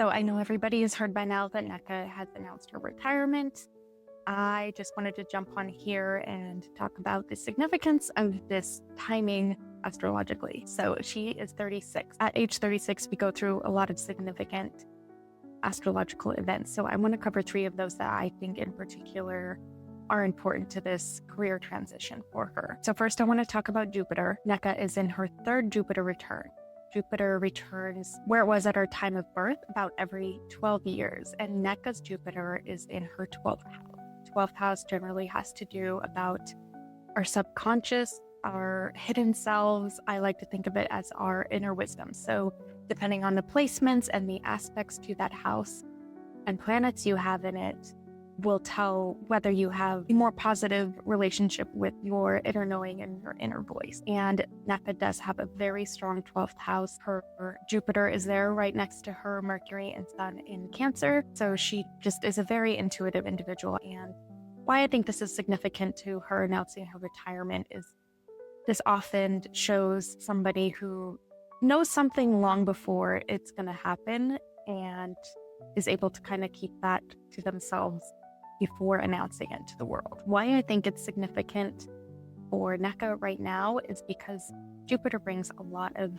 So I know everybody has heard by now that Nneka has announced her retirement. I just wanted to jump on here and talk about the significance of this timing astrologically. So she is 36. At age 36, we go through a lot of significant astrological events. So I want to cover three of those that I think in particular are important to this career transition for her. So first, I want to talk about Jupiter. Nneka is in her third Jupiter return. Jupiter returns where it was at her time of birth about every 12 years, and Nneka's Jupiter is in her 12th house. 12th house generally has to do about our subconscious, our hidden selves. I like to think of it as our inner wisdom. So depending on the placements and the aspects to that house and planets you have in it, will tell whether you have a more positive relationship with your inner knowing and your inner voice. And Nneka does have a very strong 12th house. Her Jupiter is there right next to her Mercury and Sun in Cancer. So she just is a very intuitive individual. And why I think this is significant to her announcing her retirement is this often shows somebody who knows something long before it's going to happen and is able to kind of keep that to themselves before announcing it to the world. Why I think it's significant for Nneka right now is because Jupiter brings a lot of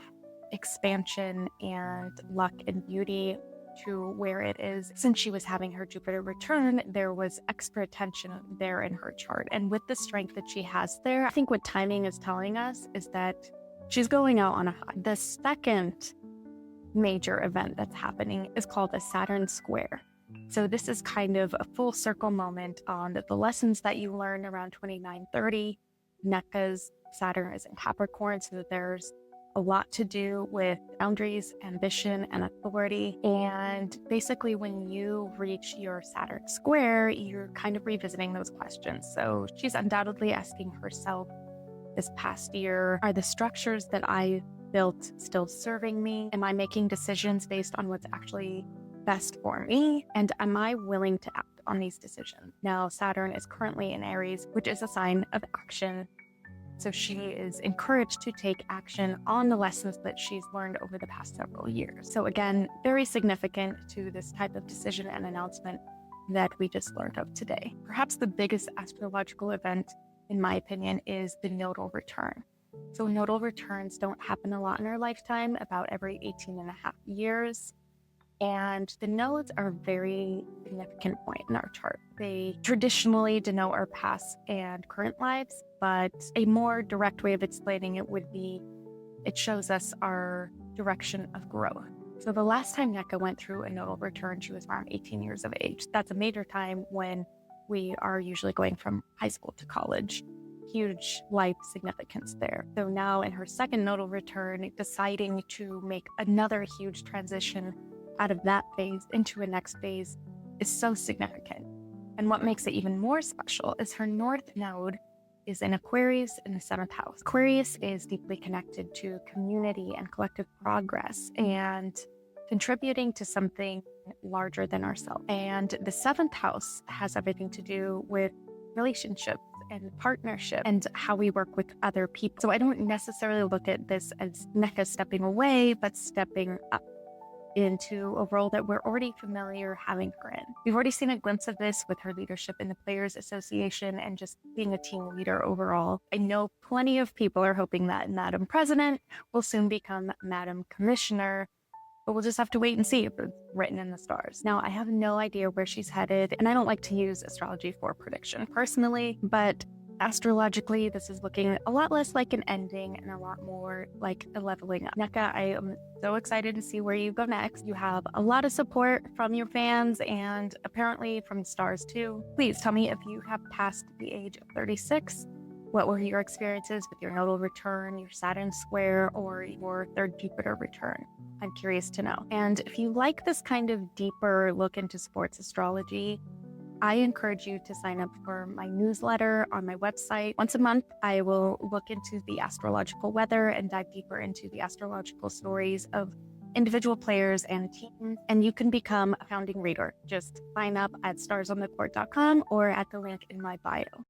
expansion and luck and beauty to where it is. Since she was having her Jupiter return, there was extra attention there in her chart. And with the strength that she has there, I think what timing is telling us is that she's going out on a high. The second major event that's happening is called a Saturn Square. So this is kind of a full circle moment on the lessons that you learn around 2930. Nneka's Saturn is in Capricorn, so there's a lot to do with boundaries, ambition, and authority. And basically, when you reach your Saturn Square, you're kind of revisiting those questions. So she's undoubtedly asking herself this past year, are the structures that I built still serving me? Am I making decisions based on what's actually best for me? And am I willing to act on these decisions? Now, Saturn is currently in Aries, which is a sign of action. So she is encouraged to take action on the lessons that she's learned over the past several years. So again, very significant to this type of decision and announcement that we just learned of today. Perhaps the biggest astrological event, in my opinion, is the nodal return. So nodal returns don't happen a lot in our lifetime, about every 18 and a half years. And the nodes are a very significant point in our chart. They traditionally denote our past and current lives, but a more direct way of explaining it would be it shows us our direction of growth. So the last time Nneka went through a nodal return, she was around 18 years of age. That's a major time when we are usually going from high school to college. Huge life significance there. So now in her second nodal return, deciding to make another huge transition out of that phase into a next phase is so significant. And what makes it even more special is her north node is in Aquarius in the 7th house. Aquarius is deeply connected to community and collective progress and contributing to something larger than ourselves. And the 7th house has everything to do with relationships and partnership and how we work with other people. So I don't necessarily look at this as Nneka stepping away, but stepping up into a role that we're already familiar having her in. We've already seen a glimpse of this with her leadership in the Players Association and just being a team leader overall. I know plenty of people are hoping that Madam President will soon become Madam Commissioner, but we'll just have to wait and see if it's written in the stars. Now, I have no idea where she's headed, and I don't like to use astrology for prediction personally, but astrologically, this is looking a lot less like an ending and a lot more like a leveling up. Nneka, I am so excited to see where you go next. You have a lot of support from your fans and apparently from the stars too. Please tell me if you have passed the age of 36. What were your experiences with your nodal return, your Saturn Square, or your third Jupiter return? I'm curious to know. And if you like this kind of deeper look into sports astrology, I encourage you to sign up for my newsletter on my website. Once a month, I will look into the astrological weather and dive deeper into the astrological stories of individual players and teams. And you can become a founding reader. Just sign up at starsonthecourt.com or at the link in my bio.